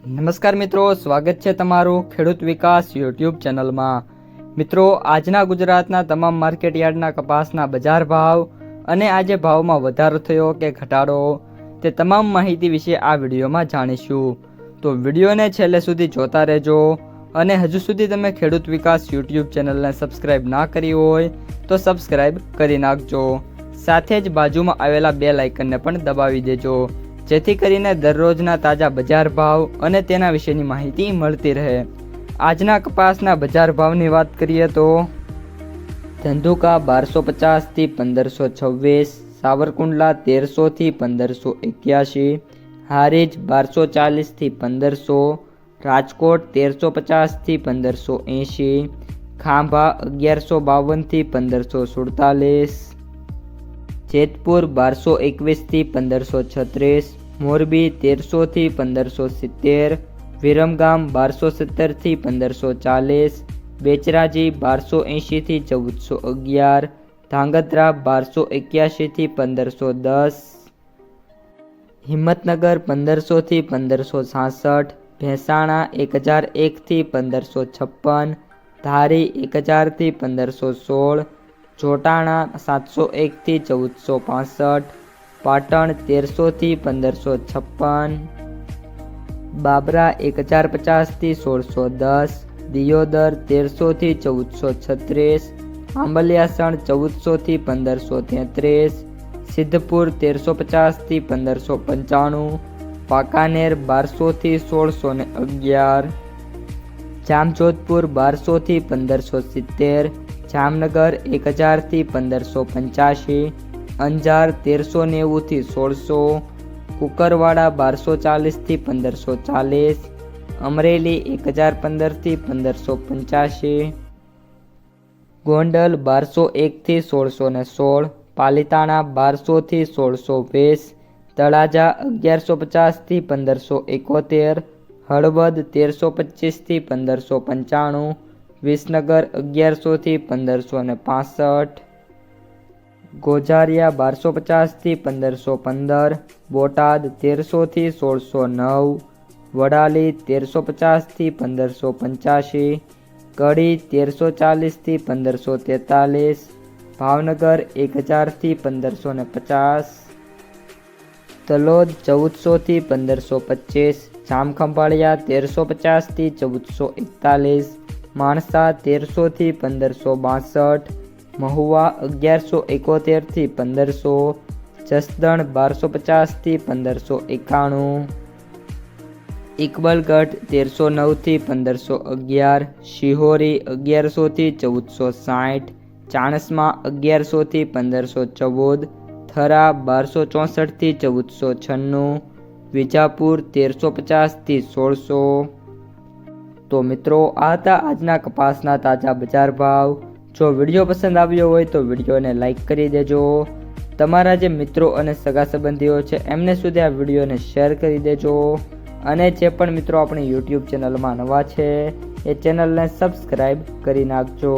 નમસ્કાર મિત્રો, સ્વાગત છે તમારું ખેડૂત વિકાસ યુટ્યુબ ચેનલમાં। મિત્રો, આજના ગુજરાતના તમામ માર્કેટ યાર્ડના કપાસના બજાર ભાવ અને આજે ભાવમાં વધારો થયો કે ઘટાડો તે તમામ માહિતી વિશે આ વિડીયોમાં જાણીશું। તો વિડીયોને છેલ્લે સુધી જોતા રહેજો અને હજુ સુધી તમે ખેડૂત વિકાસ યુટ્યુબ ચેનલને સબસ્ક્રાઈબ ના કરી હોય તો સબસ્ક્રાઈબ કરી નાખજો। સાથે જ બાજુમાં આવેલા બેલ આઇકનને પણ દબાવી દેજો, જેથી કરીને દરરોજના તાજા બજાર ભાવ અને તેના વિશેની માહિતી મળતી રહે। આજના કપાસના બજાર ભાવની વાત કરીએ તો ધંધુકા 1250 થી 1526, સાવરકુંડલા 1300 થી 1581, હારીજ 1240 થી 1500, રાજકોટ 1350 થી 1580, ખાંભા 1152 થી 1547, જેતપુર 1221 થી 1536, મોરબી 1300 થી 1570, વિરમગામ 1217 થી 1540, બેચરાજી 1280 થી 1411, ધાંગધ્રા 1281 થી 1510, હિંમતનગર 1500 થી 1566, ભેંસાણા 1001 થી 1556, ધારી 1000 થી 1516, જોટાણા 701 થી 1465, પાટણ 1300 થી 1556, બાબરા 1050 થી 1610, દિયોદર 1300 થી 1436, આંબલિયાસણ 1400 થી 1533, સિદ્ધપુર 1350 થી 1595, વાંકાનેર 1200 થી 1611, જામજોધપુર 1200 થી 1570, જામનગર 1000 થી 1585, અંજાર 1390 થી 1600, કુકરવાડા 1240 થી 1540, અમરેલી 1015 થી 1585, ગોંડલ 1201 થી 1616, પાલીતાણા 1200 થી 1620, તળાજા 1150 થી 1571, હળવદ 1325 થી 1595, વિસનગર 1100 થી 1565, ગોઝારિયા 1250 થી 1515, બોટાદ 1300 થી 1609, વડાલી 1350 થી 1585, કડી 1340 થી 1543, ભાવનગર 1000 થી 1550, તલોદ 1400 થી 1525, જામખંભાળિયા 1350 થી 1441, માણસા 1300 થી 1562, મહુવા 1171 થી 1500, જસદણ 1250 થી 1591, ઇકબલગઢ 1309 થી 1511, શિહોરી 1100 થી 1460, ચાણસ્મા 1100 થી 1514, થરા 1264 થી 1496, વિજાપુર 1350 થી 1600। તો મિત્રો, આ હતા આજના કપાસના તાજા બજાર ભાવ। જો વિડીયો પસંદ આવ્યો હોય તો વિડીયોને લાઈક કરી દેજો, તમારા જે મિત્રો અને સગા સંબંધીઓ છે એમને સુધી આ વિડીયોને શેર કરી દેજો, અને જે પણ મિત્રો આપણી યુટ્યુબ ચેનલમાં નવા છે એ ચેનલને સબસ્ક્રાઈબ કરી નાખજો।